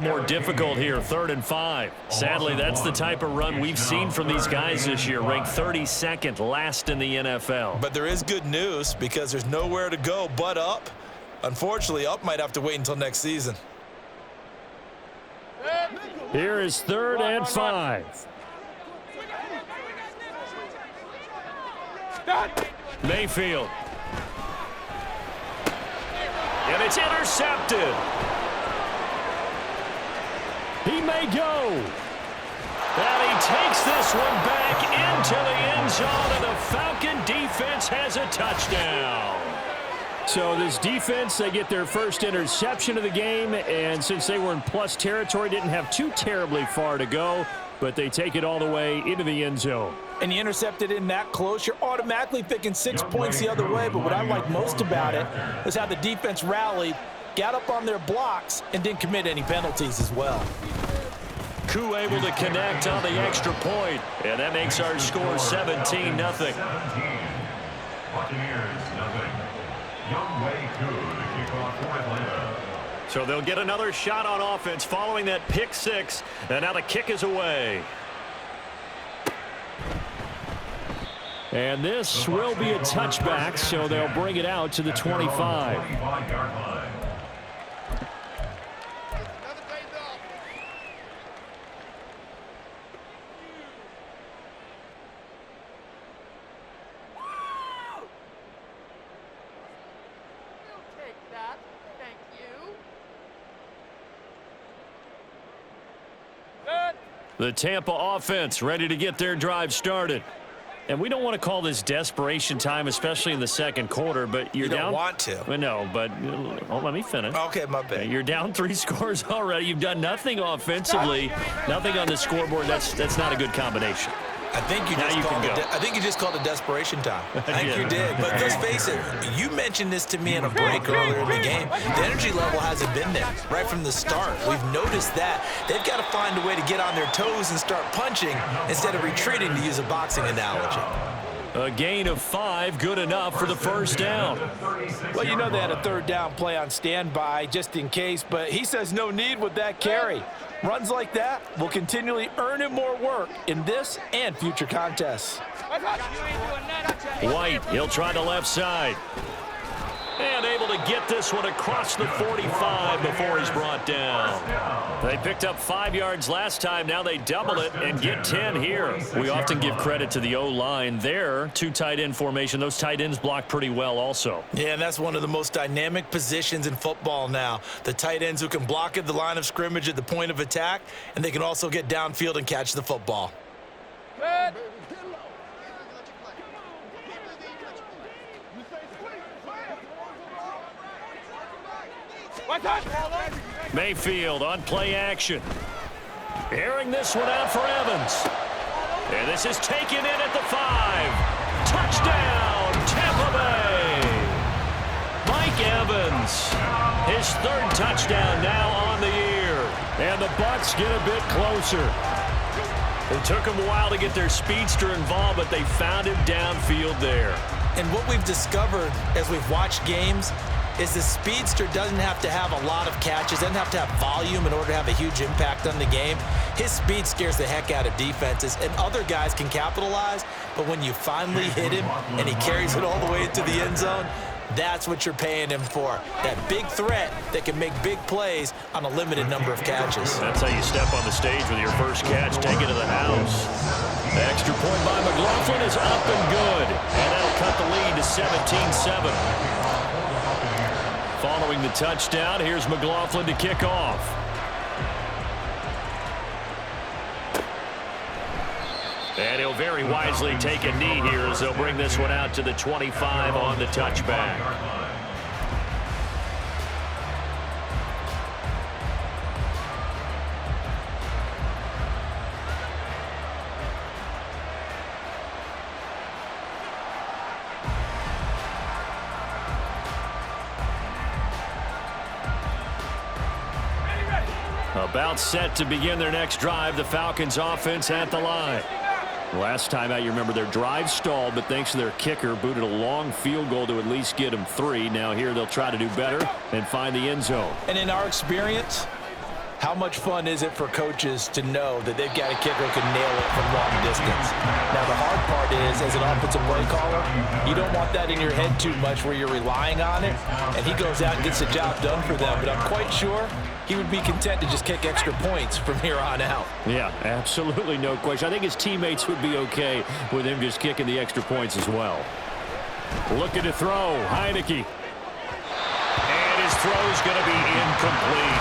More difficult here, 3rd and 5. Sadly, that's the type of run we've seen from these guys this year, ranked 32nd last in the NFL. But there is good news because there's nowhere to go but up. Unfortunately, up might have to wait until next season. Here is 3rd and 5. Mayfield. And it's intercepted. He may go. And he takes this one back into the end zone, and the Falcon defense has a touchdown. So this defense, they get their first interception of the game, and since they were in plus territory, didn't have too terribly far to go, but they take it all the way into the end zone. And you intercepted in that close, you're automatically thinking 6 points the other way, but what I like most about it is how the defense rallied, got up on their blocks, and didn't commit any penalties as well. Koo able to connect on the extra point, and that makes our score 17-0. Buccaneers, nothing. Young Wei Koo to kick off for Atlanta. So they'll get another shot on offense following that pick six, and now the kick is away. And this will be a touchback, so they'll bring it out to the 25. The Tampa offense ready to get their drive started. And we don't want to call this desperation time, especially in the second quarter, but you're down. You don't want to. Well, no, but let me finish. Okay, my bad. You're down 3 scores already. You've done nothing offensively, nothing on the scoreboard. That's not a good combination. I think you just called it desperation time. I think you did. But let's face it, you mentioned this to me in a break earlier in the game. The energy level hasn't been there right from the start. We've noticed that. They've got to find a way to get on their toes and start punching instead of retreating, to use a boxing analogy. A gain of 5, good enough for the first down. Well, you know they had a 3rd down play on standby just in case, but he says no need with that carry. Runs like that will continually earn him more work in this and future contests. White, he'll try the left side. And able to get this one across the 45 before he's brought down. They picked up 5 yards last time. Now they double it and get 10 here. We often give credit to the O-line there. 2 tight end formation. Those tight ends block pretty well also. Yeah, and that's one of the most dynamic positions in football now. The tight ends who can block at the line of scrimmage at the point of attack, and they can also get downfield and catch the football. Good. Mayfield on play action. Airing this one out for Evans. And this is taken in at the 5. Touchdown, Tampa Bay. Mike Evans, his 3rd touchdown now on the year. And the Bucs get a bit closer. It took them a while to get their speedster involved, but they found him downfield there. And what we've discovered as we've watched games is the speedster doesn't have to have a lot of catches, doesn't have to have volume in order to have a huge impact on the game. His speed scares the heck out of defenses, and other guys can capitalize, but when you finally hit him and he carries it all the way into the end zone, that's what you're paying him for. That big threat that can make big plays on a limited number of catches. That's how you step on the stage with your first catch, take it to the house. The extra point by McLaughlin is up and good, and that'll cut the lead to 17-7. Following the touchdown, here's McLaughlin to kick off. And he'll very wisely take a knee here as they'll bring this one out to the 25 on the touchback. About set to begin their next drive, the Falcons offense at the line. Last time out, you remember their drive stalled, but thanks to their kicker, booted a long field goal to at least get them 3. Now here they'll try to do better and find the end zone. And in our experience, How much fun is it for coaches to know that they've got a kicker who can nail it from long distance? Now, the hard part is, as an offensive play caller, you don't want that in your head too much where you're relying on it, and he goes out and gets the job done for them. But I'm quite sure he would be content to just kick extra points from here on out. Yeah, absolutely no question. I think his teammates would be okay with him just kicking the extra points as well. Looking to throw, Heineke. And his throw's going to be incomplete.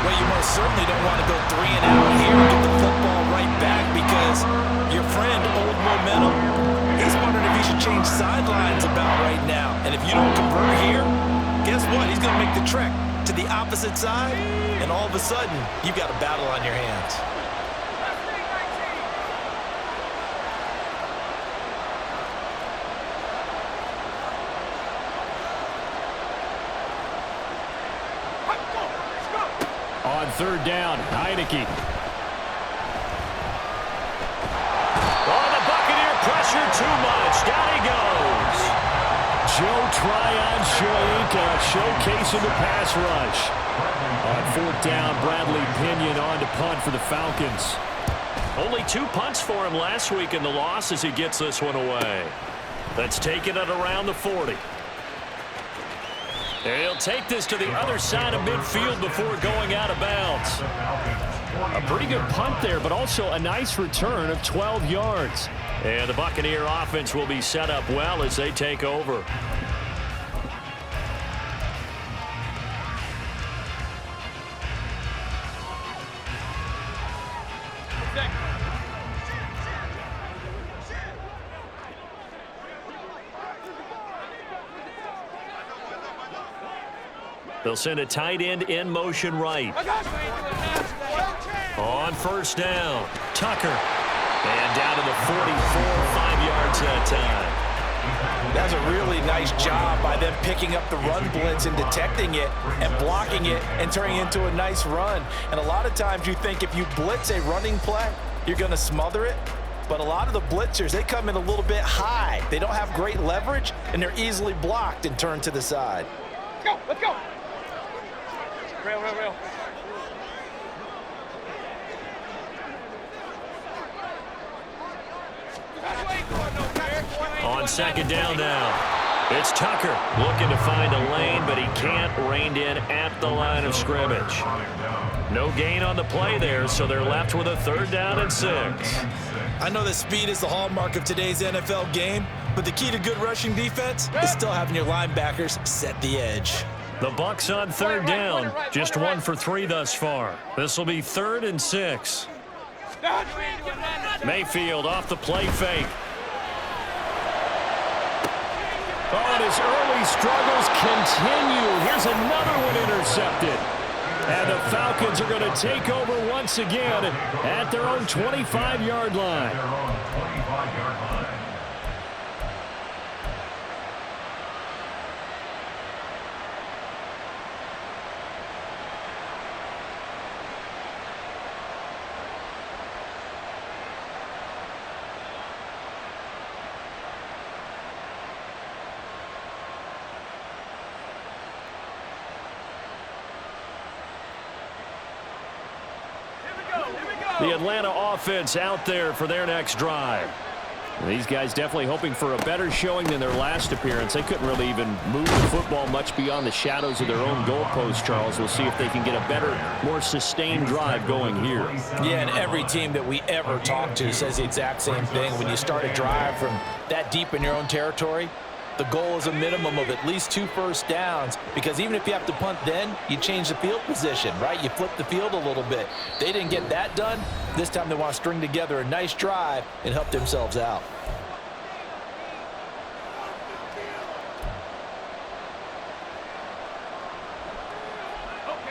Well, you most certainly don't want to go 3 and out here and get the football right back because your friend, Old Momentum, he's wondering if he should change sidelines about right now. And if you don't convert here, guess what? He's going to make the trek to the opposite side, and all of a sudden, you've got a battle on your hands. On third down, Heineke. Oh, the Buccaneer pressure too much. Down he goes. Joe Tryon-Shoyinka showcasing the pass rush. On fourth down, Bradley Pinion on to punt for the Falcons. Only 2 punts for him last week in the loss as he gets this one away. That's taking it around the 40. He'll take this to the other side of midfield before going out of bounds. A pretty good punt there, but also a nice return of 12 yards. And the Buccaneer offense will be set up well as they take over. They'll send a tight end in motion right. On first down, Tucker. And down to the 44, 5 yards that time. That's a really nice job by them picking up the run blitz and detecting it and blocking it and turning it into a nice run. And a lot of times you think if you blitz a running play, you're going to smother it. But a lot of the blitzers, they come in a little bit high. They don't have great leverage, and they're easily blocked and turned to the side. Let's go, let's go. Real. On second down now, it's Tucker looking to find a lane, but he can't. Reined in at the line of scrimmage. No gain on the play there, so they're left with a third down and 6. I know that speed is the hallmark of today's NFL game, but the key to good rushing defense is still having your linebackers set the edge. The Bucs on third down, just 1 for 3 thus far. This will be 3rd and 6. Mayfield off the play fake. Oh, and his early struggles continue. Here's another one intercepted. And the Falcons are going to take over once again at their own 25-yard line. The Atlanta offense out there for their next drive. These guys definitely hoping for a better showing than their last appearance. They couldn't really even move the football much beyond the shadows of their own goalpost, Charles. We'll see if they can get a better, more sustained drive going here. Yeah, and every team that we ever talk to says the exact same thing. When you start a drive from that deep in your own territory, the goal is a minimum of at least 2 first downs, because even if you have to punt then, you change the field position, right? You flip the field a little bit. They didn't get that done. This time they want to string together a nice drive and help themselves out.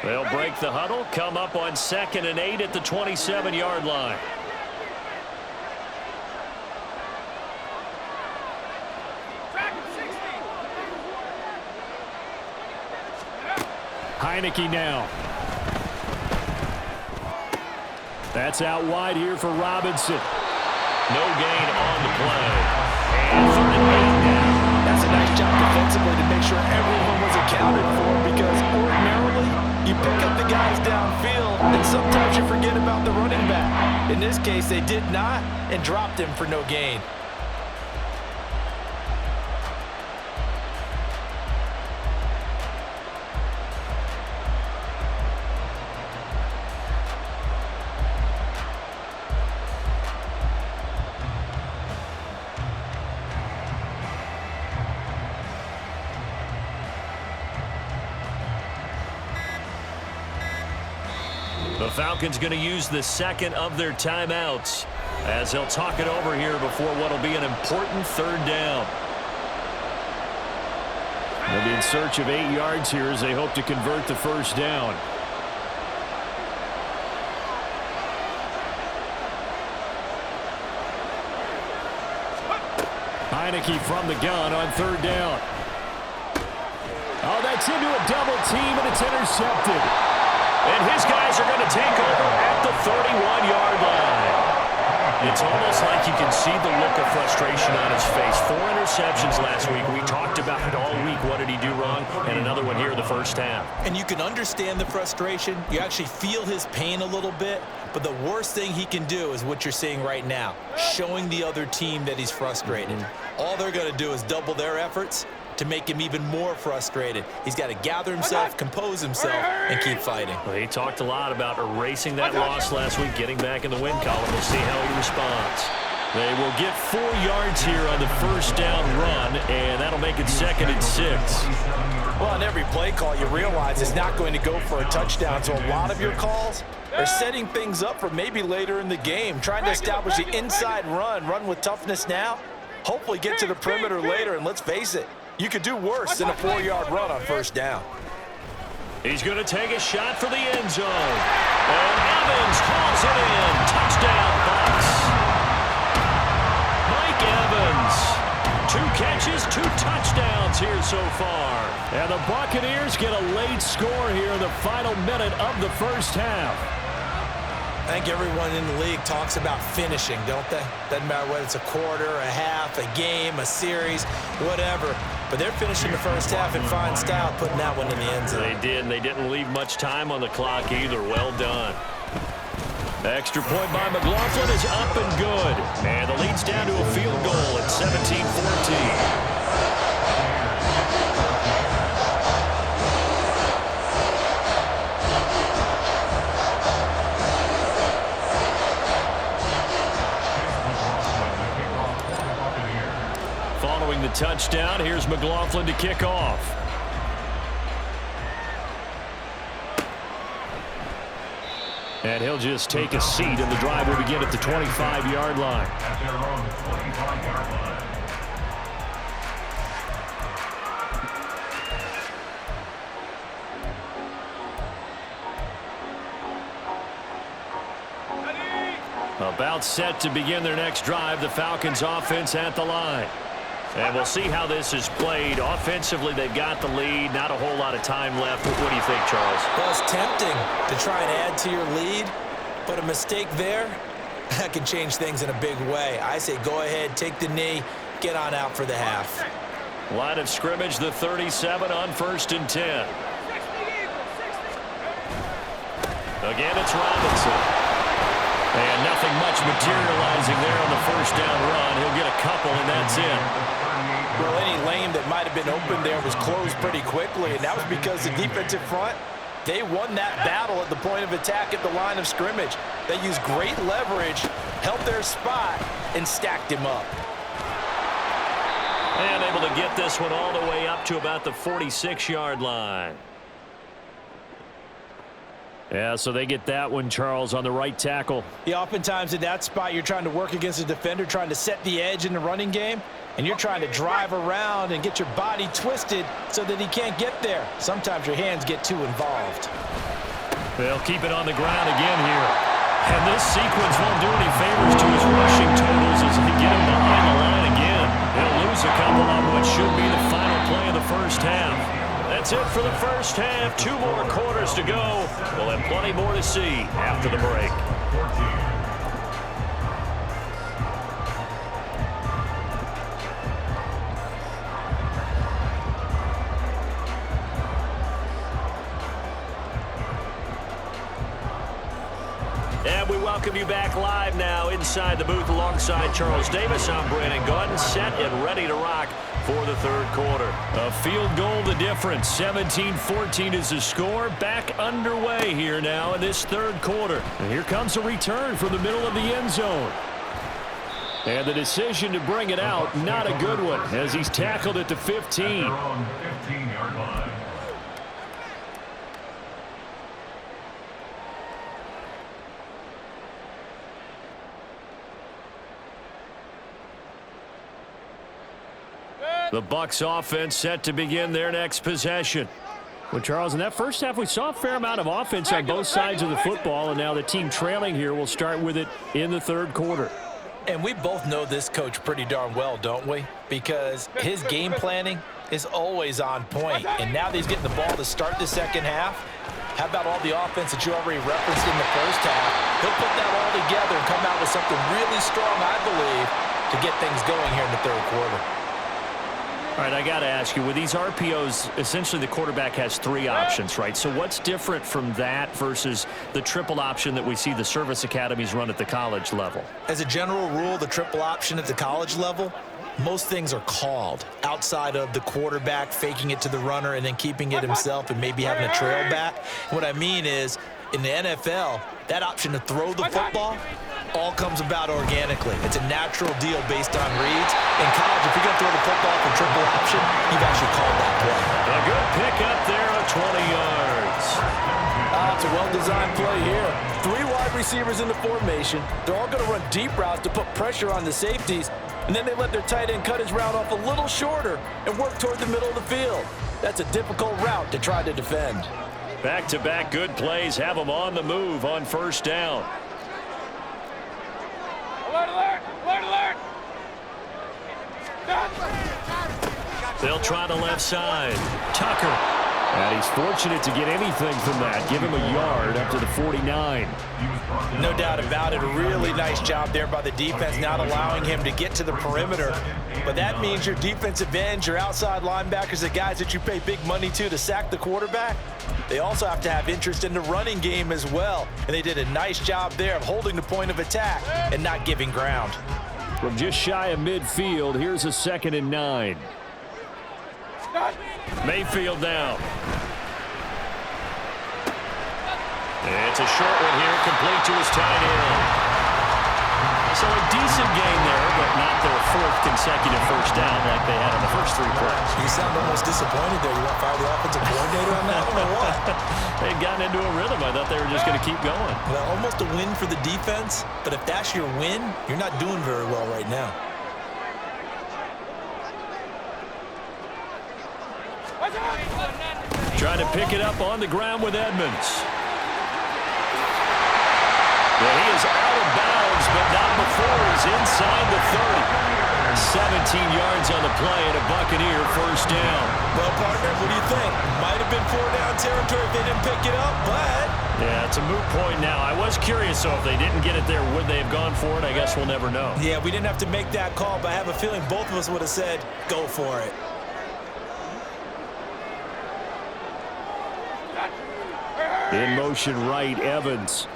They'll break the huddle, come up on 2nd and 8 at the 27-yard line. Heineke now. That's out wide here for Robinson. No gain on the play. And 3rd and 8 now. That's a nice job defensively to make sure everyone was accounted for, because ordinarily you pick up the guys downfield, and sometimes you forget about the running back. In this case, they did not and dropped him for no gain. The Falcons going to use the second of their timeouts as they'll talk it over here before what will be an important third down. They'll be in search of 8 yards here as they hope to convert the first down. Heineke from the gun on third down. Oh, that's into a double team, and it's intercepted. And his guys are going to take over at the 31-yard line. It's almost like you can see the look of frustration on his face. 4 interceptions last week. We talked about it all week. What did he do wrong? And another one here in the first half. And you can understand the frustration. You actually feel his pain a little bit. But the worst thing he can do is what you're seeing right now, showing the other team that he's frustrated. All they're going to do is double their efforts to make him even more frustrated. He's got to gather himself, compose himself, and keep fighting. Well, he talked a lot about erasing that loss last week, getting back in the win column. We'll see how he responds. They will get 4 yards here on the first down run, and that'll make it 2nd and 6. Well, on every play call, you realize it's not going to go for a touchdown, so a lot of your calls are setting things up for maybe later in the game, trying to establish the inside run with toughness now, hopefully get to the perimeter later, and let's face it, you could do worse than a 4-yard run on first down. He's going to take a shot for the end zone. And Evans hauls it in. Touchdown, Bucs. Mike Evans. 2 catches, 2 touchdowns here so far. And the Buccaneers get a late score here in the final minute of the first half. I think everyone in the league talks about finishing, don't they? Doesn't matter whether it's a quarter, a half, a game, a series, whatever. But they're finishing the first half in fine style, putting that one in the end zone. They did, and they didn't leave much time on the clock either. Well done. Extra point by McLaughlin is up and good. And the lead's down to a field goal at 17-14. Following the touchdown, here's McLaughlin to kick off. And he'll just take a seat, and the drive will begin at the 25-yard line. At their own 25-yard line. About set to begin their next drive, the Falcons offense at the line. And we'll see how this is played. Offensively, they've got the lead. Not a whole lot of time left. What do you think, Charles? Well, it's tempting to try and add to your lead, but a mistake there, that can change things in a big way. I say go ahead, take the knee, get on out for the half. Line of scrimmage, the 37 on 1st and 10. Again, it's Robinson. And nothing much materializing there on the first down run. He'll get a couple, and that's it. Well, any lane that might have been open there was closed pretty quickly, and that was because the defensive front, they won that battle at the point of attack at the line of scrimmage. They used great leverage, held their spot, and stacked him up. And able to get this one all the way up to about the 46-yard line. Yeah, so they get that one, Charles, on the right tackle. Yeah, oftentimes in that spot, you're trying to work against a defender, trying to set the edge in the running game, and you're trying to drive around and get your body twisted so that he can't get there. Sometimes your hands get too involved. They'll keep it on the ground again here. And this sequence won't do any favors to his rushing totals as they get him behind the line again. He'll lose a couple on what should be the final play of the first half. That's it for the first half. 2 more quarters to go. We'll have plenty more to see after the break. And we welcome you back live now inside the booth alongside Charles Davis. I'm Brandon Gordon, set and ready to rock for the third quarter. A field goal the difference. 17-14 is the score. Back underway here now in this third quarter. And here comes a return from the middle of the end zone. And the decision to bring it out, not a good one, as he's tackled at the 15. They're on 15-yard line. The Bucs offense set to begin their next possession. Well, Charles, in that first half, we saw a fair amount of offense on both sides of the football, and now the team trailing here will start with it in the third quarter. And we both know this coach pretty darn well, don't we? Because his game planning is always on point. And now that he's getting the ball to start the second half, how about all the offense that you already referenced in the first half? He'll put that all together and come out with something really strong, I believe, to get things going here in the third quarter. All right, I got to ask you, with these RPOs, essentially the quarterback has three options, right? So what's different from that versus the triple option that we see the service academies run at the college level? As a general rule, the triple option at the college level, most things are called outside of the quarterback faking it to the runner and then keeping it himself and maybe having a trail back. What I mean is, in the NFL, that option to throw the football all comes about organically. It's a natural deal based on reads. In college, if you're going to throw the football for triple option, you've actually called that play. A good pick up there of 20 yards. It's a well-designed play here. 3 wide receivers in the formation. They're all going to run deep routes to put pressure on the safeties, and then they let their tight end cut his route off a little shorter and work toward the middle of the field. That's a difficult route to try to defend. Back-to-back good plays have them on the move on first down. Alert, alert! Alert, alert! They'll try the left side. Tucker. And he's fortunate to get anything from that. Give him a yard up to the 49. No doubt about it. A really nice job there by the defense, not allowing him to get to the perimeter. But that means your defensive ends, your outside linebackers, the guys that you pay big money to sack the quarterback, they also have to have interest in the running game as well. And they did a nice job there of holding the point of attack and not giving ground. From just shy of midfield, here's a 2nd and 9. Mayfield down. It's a short one here, complete to his tight end. So a decent gain there, but not their 4th consecutive first down like they had on the first 3 plays. You sound almost disappointed there. You want to fire the offensive coordinator on that one or what? They'd gotten into a rhythm. I thought they were just going to keep going. Well, almost a win for the defense, but if that's your win, you're not doing very well right now. Trying to pick it up on the ground with Edmonds. Well, he is out of bounds, but not before he's inside the 30. 17 yards on the play and a Buccaneer first down. Well, partner, what do you think? Might have been 4-down territory if they didn't pick it up, but... Yeah, it's a moot point now. I was curious, so if they didn't get it there, would they have gone for it? I guess we'll never know. Yeah, we didn't have to make that call, but I have a feeling both of us would have said, go for it. In motion right, Evans.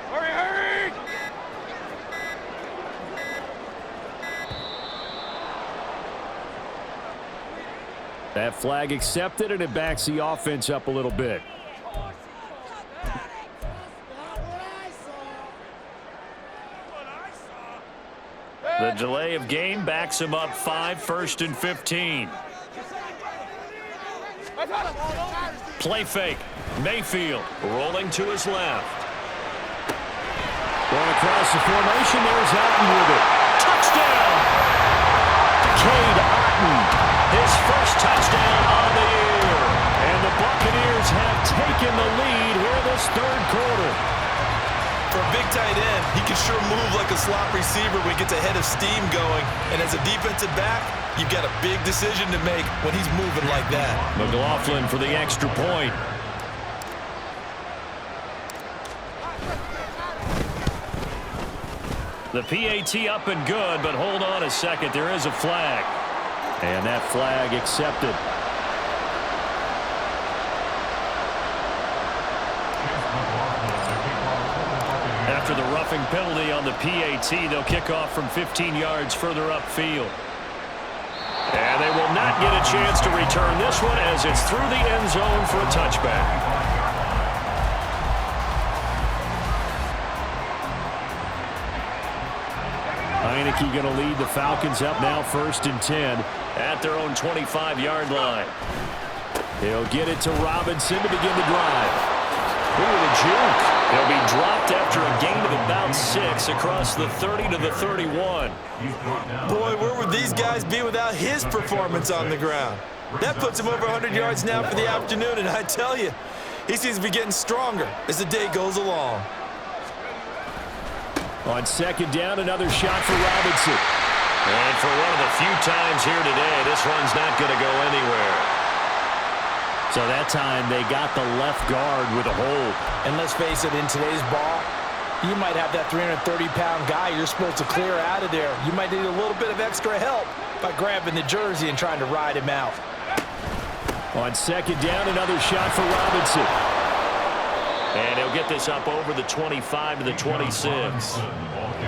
Hurry, hurry! That flag accepted, and it backs the offense up a little bit. The delay of game backs him up 5, 1st and 15. Play fake. Mayfield rolling to his left. Going across the formation, there's Otten with it. Touchdown! Cade Otten, his first touchdown on the year. And the Buccaneers have taken the lead here this third quarter. For a big tight end, he can sure move like a slot receiver when he gets a head of steam going. And as a defensive back, you've got a big decision to make when he's moving like that. McLaughlin for the extra point. The PAT up and good, but hold on a second. There is a flag. And that flag accepted. After the roughing penalty on the PAT, they'll kick off from 15 yards further upfield. And they will not get a chance to return this one as it's through the end zone for a touchback. Heineke going to lead the Falcons up now 1st and 10 at their own 25-yard line. He'll get it to Robinson to begin the drive. Ooh, the juke. He'll be dropped after a gain of about 6 across the 30 to the 31. Boy, where would these guys be without his performance on the ground? That puts him over 100 yards now for the afternoon, and I tell you, he seems to be getting stronger as the day goes along. On 2nd down, another shot for Robinson. And for one of the few times here today, this one's not going to go anywhere. So that time they got the left guard with a hold. And let's face it, in today's ball, you might have that 330-pound guy you're supposed to clear out of there. You might need a little bit of extra help by grabbing the jersey and trying to ride him out. On 2nd down, another shot for Robinson. And he'll get this up over the 25 to the 26.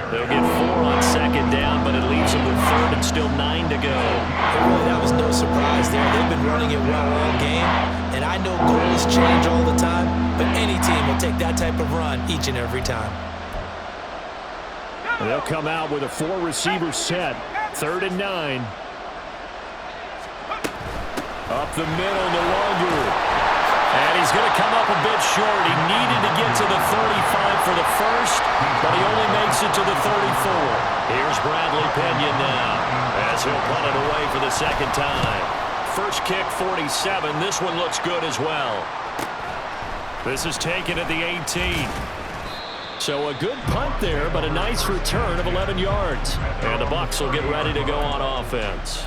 They'll get 4 on 2nd down, but it leaves them with 3rd and still 9 to go. Really, that was no surprise there. They've been running it well all game, and I know goals change all the time, but any team will take that type of run each and every time. They'll come out with a 4-receiver set, 3rd and 9. Up the middle, no longer. And he's going to come up a bit short. He needed to get to the 35 for the first, but he only makes it to the 34. Here's Bradley Pinion now as he'll punt it away for the 2nd time. First kick, 47. This one looks good as well. This is taken at the 18. So a good punt there, but a nice return of 11 yards. And the Bucs will get ready to go on offense.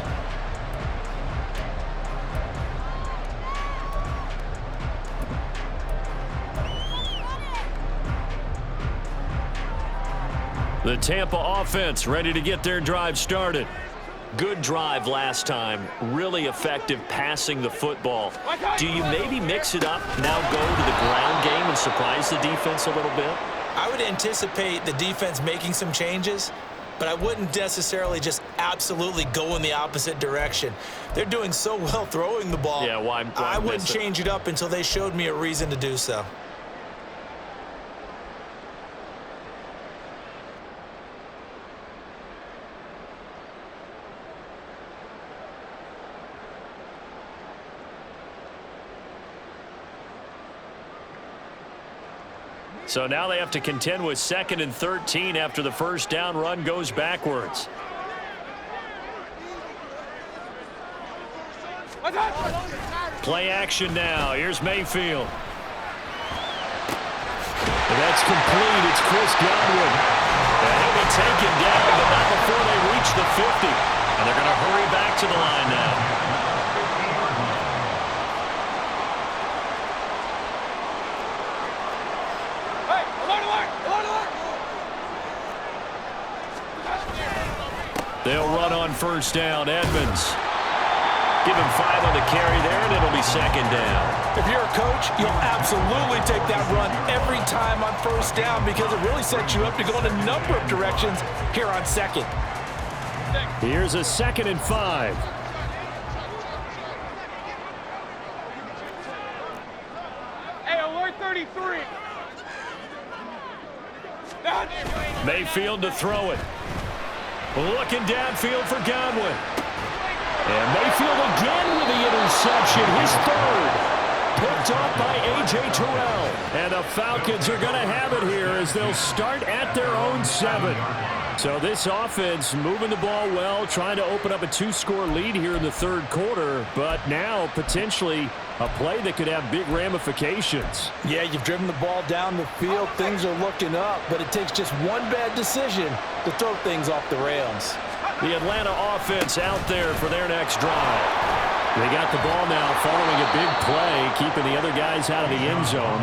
The Tampa offense ready to get their drive started. Good drive last time. Really effective passing the football. Do you maybe mix it up, now go to the ground game and surprise the defense a little bit? I would anticipate the defense making some changes, but I wouldn't necessarily just absolutely go in the opposite direction. They're doing so well throwing the ball. Yeah, why I wouldn't miss it? change it up until they showed me a reason to do so. So now they have to contend with 2nd and 13 after the first down run goes backwards. Play action now. Here's Mayfield. And that's complete. It's Chris Godwin. And he'll be taken down, but not before they reach the 50. And they're going to hurry back to the line now. They'll run on first down. Edmonds. Give him 5 on the carry there, and it'll be 2nd down. If you're a coach, you'll absolutely take that run every time on first down because it really sets you up to go in a number of directions here on 2nd. Here's a 2nd and 5. Hey, alert 33. Mayfield to throw it. Looking downfield for Godwin. And Mayfield again with the interception. His 3rd. Picked up by A.J. Terrell. And the Falcons are going to have it here as they'll start at their own 7. So this offense moving the ball well, trying to open up a 2-score lead here in the 3rd quarter. But now potentially a play that could have big ramifications. Yeah, you've driven the ball down the field. Things are looking up, but it takes just one bad decision to throw things off the rails. The Atlanta offense out there for their next drive. They got the ball now following a big play, keeping the other guys out of the end zone.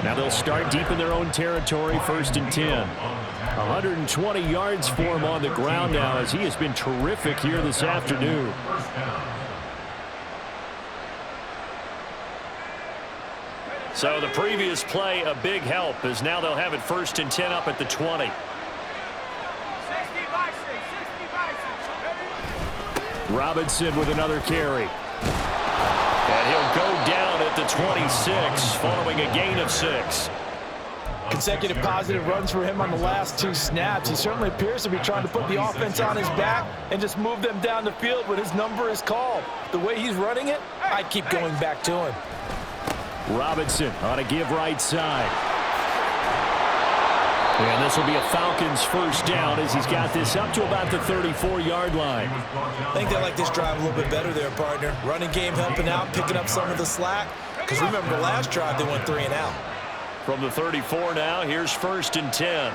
Now they'll start deep in their own territory, 1st and 10. 120 yards for him on the ground now as he has been terrific here this afternoon. So the previous play, a big help, as now they'll have it 1st and 10 up at the 20. 60 by 6, 60 by 6. Robinson with another carry. And he'll go down at the 26 following a gain of 6. Consecutive positive runs for him on the last 2 snaps. He certainly appears to be trying to put the offense on his back and just move them down the field when his number is called. The way he's running it, I'd keep going back to him. Robinson on a give right side. And this will be a Falcons 1st down as he's got this up to about the 34-yard line. I think they like this drive a little bit better there, partner. Running game helping out, picking up some of the slack. Because remember, the last drive they went 3 and out. From the 34 now, here's 1st and 10.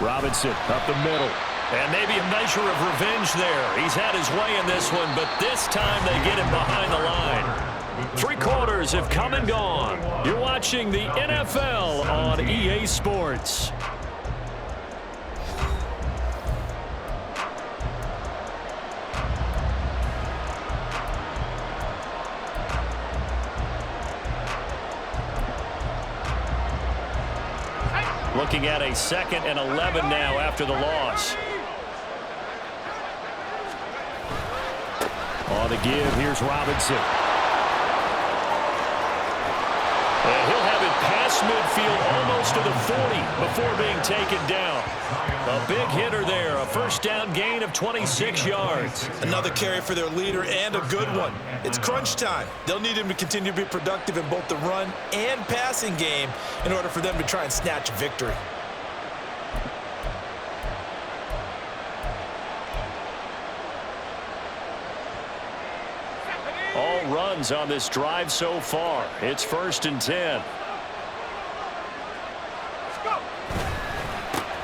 Robinson up the middle. And maybe a measure of revenge there. He's had his way in this one, but this time they get him behind the line. 3 quarters have come and gone. You're watching the NFL on EA Sports. Looking at a 2nd and 11 now after the loss. On the give, here's Robinson. And he'll have it past midfield almost to the 40 before being taken down. A big hitter there, a 1st down gain of 26 yards. Another carry for their leader and a good one. It's crunch time. They'll need him to continue to be productive in both the run and passing game in order for them to try and snatch a victory. All runs on this drive so far. It's 1st and 10.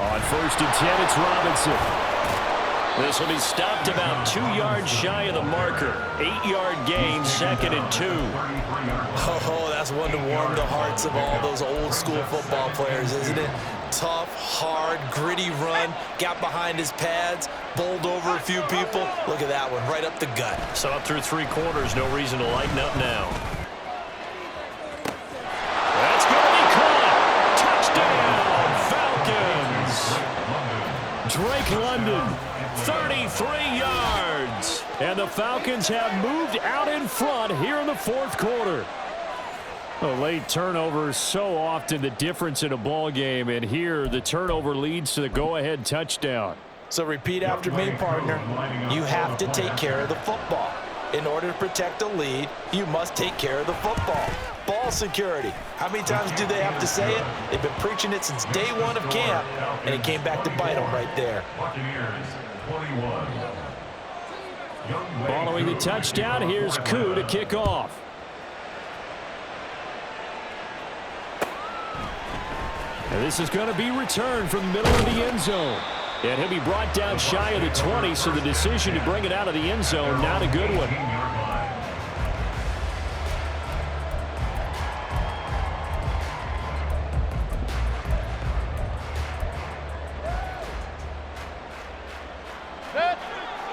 On 1st and 10, it's Robinson. This will be stopped about 2 yards shy of the marker. 8-yard gain, 2nd and 2. Oh, that's one to warm the hearts of all those old school football players, isn't it? Tough, hard, gritty run. Got behind his pads, bowled over a few people. Look at that one, right up the gut. So up through 3 quarters, no reason to lighten up now. That's going to be caught. Touchdown, Falcons. Drake London, 33 yards. And the Falcons have moved out in front here in the 4th quarter. A late turnover, so often the difference in a ball game, and here the turnover leads to the go-ahead touchdown. So repeat after me, partner. You have to take care of the football. In order to protect a lead, you must take care of the football. Ball security. How many times do they have to say it? They've been preaching it since day 1 of camp, and it came back to bite them right there. Following the touchdown, here's Koo to kick off. And this is going to be returned from the middle of the end zone. And he'll be brought down shy of the 20, so the decision to bring it out of the end zone, not a good one.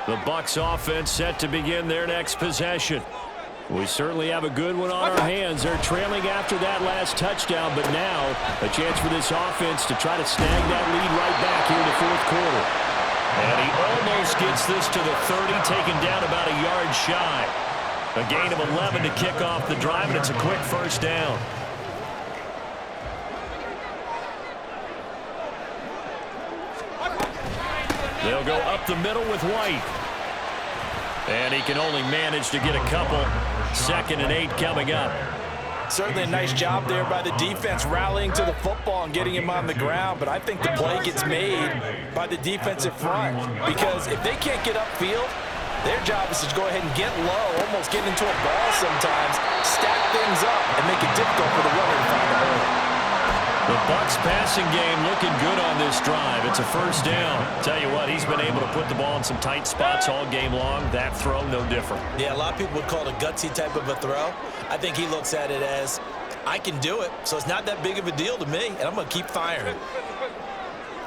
The Bucs offense set to begin their next possession. We certainly have a good one on our hands. They're trailing after that last touchdown, but now a chance for this offense to try to snag that lead right back here in the 4th quarter. And he almost gets this to the 30, taken down about a yard shy. A gain of 11 to kick off the drive, and it's a quick 1st down. They'll go up the middle with White. And he can only manage to get a couple. 2nd and 8 coming up. Certainly a nice job there by the defense rallying to the football and getting him on the ground, but I think the play gets made by the defensive front because if they can't get upfield, their job is to go ahead and get low, almost get into a ball sometimes, stack things up, and make it difficult for the runner to find the hole. The Bucs passing game looking good on this drive. It's a 1st down. Tell you what, he's been able to put the ball in some tight spots all game long. That throw, no different. Yeah, a lot of people would call it a gutsy type of a throw. I think he looks at it as, I can do it, so it's not that big of a deal to me, and I'm going to keep firing.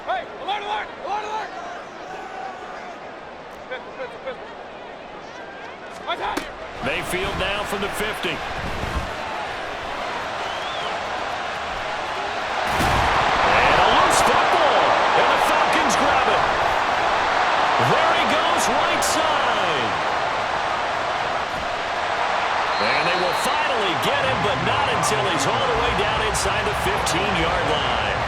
Hey, alert, alert, alert, alert! Mayfield now from the 50. right side. And they will finally get him, but not until he's all the way down inside the 15-yard line.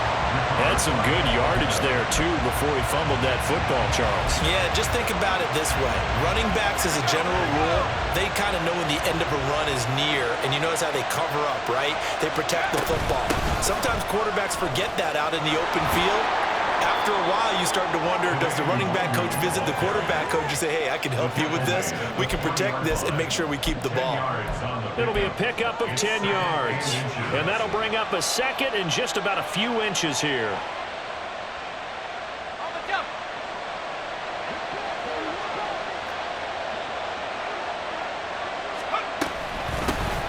Had some good yardage there, too, before he fumbled that football, Charles. Yeah, just think about it this way. Running backs, as a general rule, they kind of know when the end of a run is near, and you notice how they cover up, right? They protect the football. Sometimes quarterbacks forget that out in the open field. After a while, you start to wonder, does the running back coach visit the quarterback coach and say, hey, I can help you with this. We can protect this and make sure we keep the ball. It'll be a pickup of 10 yards. And that'll bring up a second and just about a few inches here.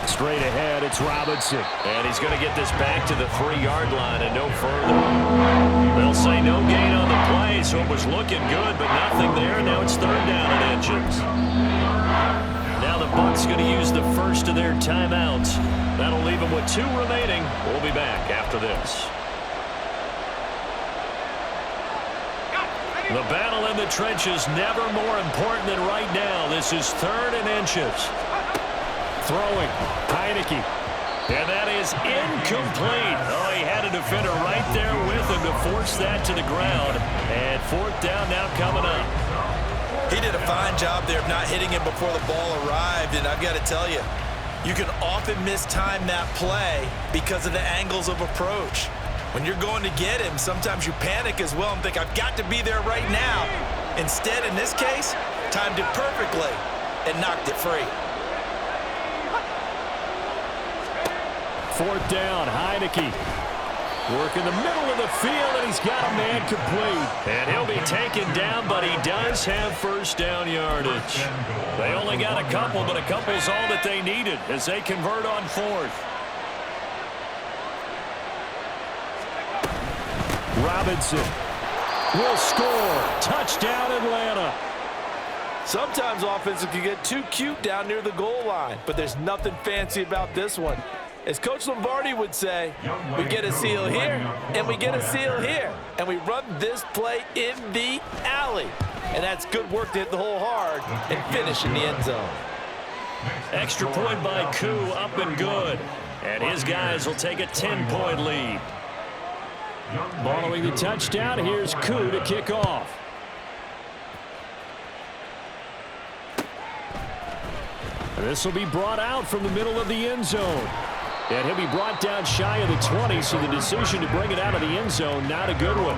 Straight ahead, it's Robinson. And he's going to get this back to the 3-yard line and no further. They'll say no gain on the play, so it was looking good, but nothing there. Now it's 3rd down and inches. Now the Bucs going to use the first of their timeouts. That'll leave them with 2 remaining. We'll be back after this. The battle in the trenches never more important than right now. This is 3rd and inches. Throwing, Heineke. And that is incomplete. Oh, he had a defender right there with him to force that to the ground. And 4th down now coming up. He did a fine job there of not hitting him before the ball arrived, and I've got to tell you, you can often mistime that play because of the angles of approach. When you're going to get him, sometimes you panic as well and think, I've got to be there right now. Instead, in this case, timed it perfectly and knocked it free. 4th down, Heineke. Work in the middle of the field, and he's got a man complete. And he'll be taken down, but he does have 1st down yardage. They only got a couple, but a couple's all that they needed as they convert on 4th. Robinson will score. Touchdown, Atlanta. Sometimes offenses can get too cute down near the goal line, but there's nothing fancy about this one. As Coach Lombardi would say, we get a seal here, and we get a seal here, and we run this play in the alley. And that's good work to hit the hole hard and finish in the end zone. Extra point by Koo, up and good. And his guys will take a 10-point lead. Following the touchdown, here's Koo to kick off. This will be brought out from the middle of the end zone. And he'll be brought down shy of the 20, so the decision to bring it out of the end zone, not a good one.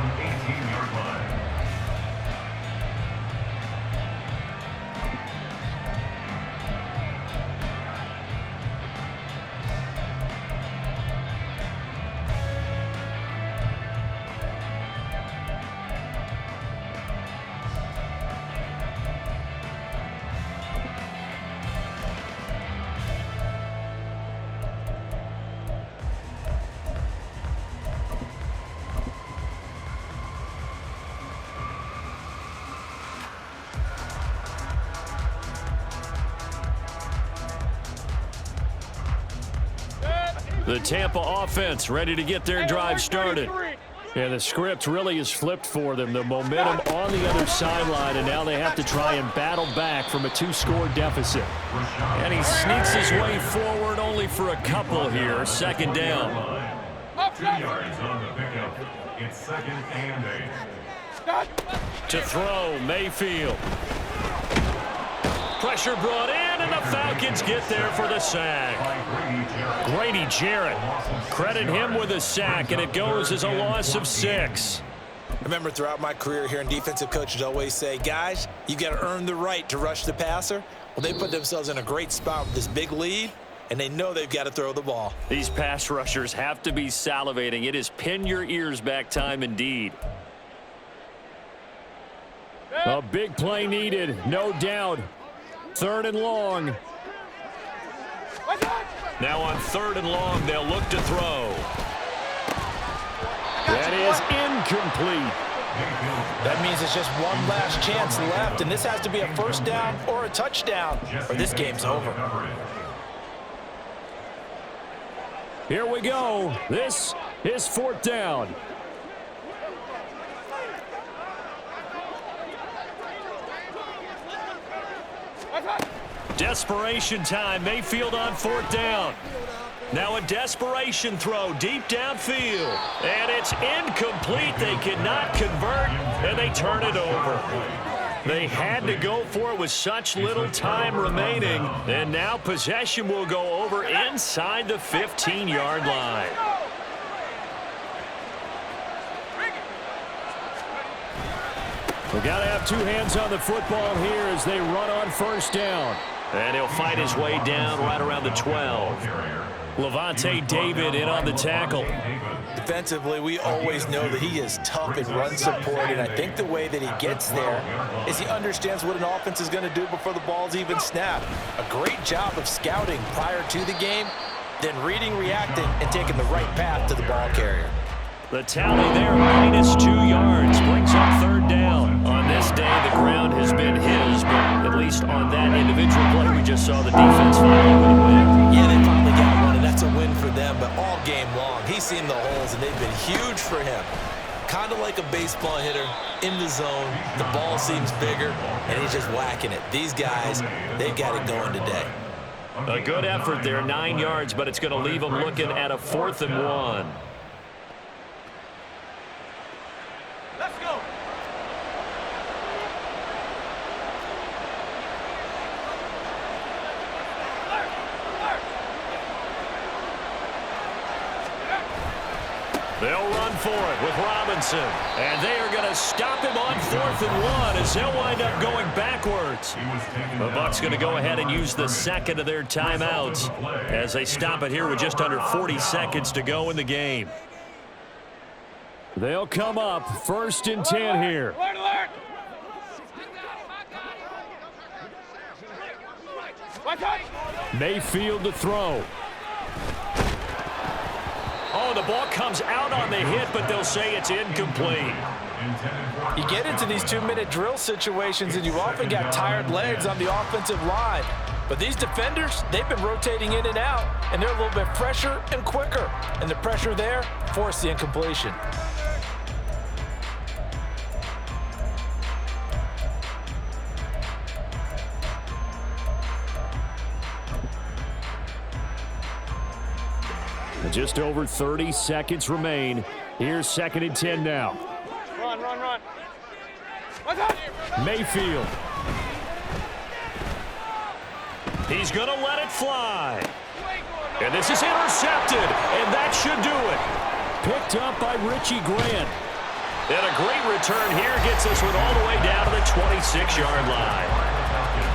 The Tampa offense ready to get their drive started. Yeah, the script really is flipped for them. The momentum on the other sideline, and now they have to try and battle back from a 2-score deficit. And he sneaks his way forward only for a couple here. 2nd down. 2 yards on the pickup. It's 2nd and 8. To throw, Mayfield. Pressure brought in, and the Falcons get there for the sack. Grady Jarrett. Credit him with a sack, and it goes as a loss of 6. I remember throughout my career hearing defensive coaches always say, guys, you got to earn the right to rush the passer. Well, they put themselves in a great spot with this big lead, and they know they've got to throw the ball. These pass rushers have to be salivating. It is pin your ears back time indeed. A big play needed, no doubt. 3rd and long. Now on 3rd and long, they'll look to throw. That is incomplete. That means it's just one last chance left, and this has to be a 1st down or a touchdown, or this game's over. Here we go. This is 4th down. Desperation time. Mayfield on 4th down. Now a desperation throw deep downfield. And it's incomplete. They cannot convert, and they turn it over. They had to go for it with such little time remaining. And now possession will go over inside the 15-yard line. We've got to have two hands on the football here as they run on 1st down. And he'll fight his way down right around the 12. Levante David in on the tackle. Defensively, we always know that he is tough in run support, and I think the way that he gets there is he understands what an offense is going to do before the ball's even snapped. A great job of scouting prior to the game, then reading, reacting, and taking the right path to the ball carrier. The tally there, -2 yards, brings up 3rd down. On this day, the ground has been his, but at least on that individual play, we just saw the defense finally with a win. Yeah, they finally got one, and that's a win for them, but all game long, he's seen the holes, and they've been huge for him. Kind of like a baseball hitter in the zone. The ball seems bigger, and he's just whacking it. These guys, they've got it going today. A good effort there, 9 yards, but it's going to leave them looking at a 4th and 1. Let's go. They'll run for it with Robinson. And they are going to stop him on 4th and 1 as they'll wind up going backwards. The Bucs going to go ahead and use the second of their timeouts as they stop it here with just under 40 seconds to go in the game. They'll come up 1st and 10 here. Alert, alert. Watch out. Mayfield to throw. Oh, the ball comes out on the hit, but they'll say it's incomplete. You get into these 2-minute drill situations, and you often got tired legs on the offensive line. But these defenders, they've been rotating in and out, and they're a little bit fresher and quicker. And the pressure there forced the incompletion. Just over 30 seconds remain. Here's 2nd and 10 now. Run, run, run. Watch out. Mayfield. He's going to let it fly. And this is intercepted, and that should do it. Picked up by Richie Grant. And a great return here gets this one all the way down to the 26-yard line.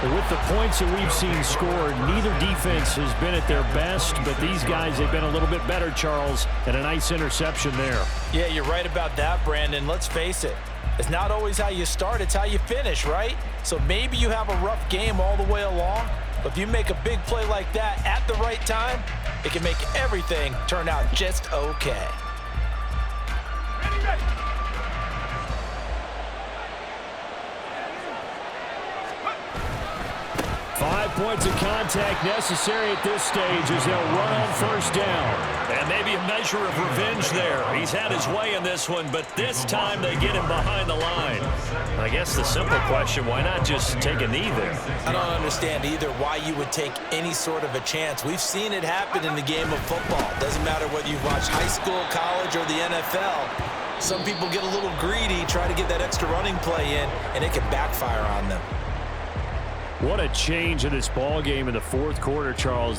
With the points that we've seen scored, neither defense has been at their best, but these guys have been a little bit better, Charles, and a nice interception there. Yeah, you're right about that, Brandon. Let's face it. It's not always how you start, it's how you finish, right? So maybe you have a rough game all the way along, but if you make a big play like that at the right time, it can make everything turn out just okay. Ready, ready. 5 points of contact necessary at this stage as they'll run on 1st down. And maybe a measure of revenge there. He's had his way in this one, but this time they get him behind the line. I guess the simple question, why not just take a knee there? I don't understand either why you would take any sort of a chance. We've seen it happen in the game of football. Doesn't matter whether you've watched high school, college, or the NFL. Some people get a little greedy, try to get that extra running play in, and it can backfire on them. What a change in this ball game in the 4th quarter, Charles.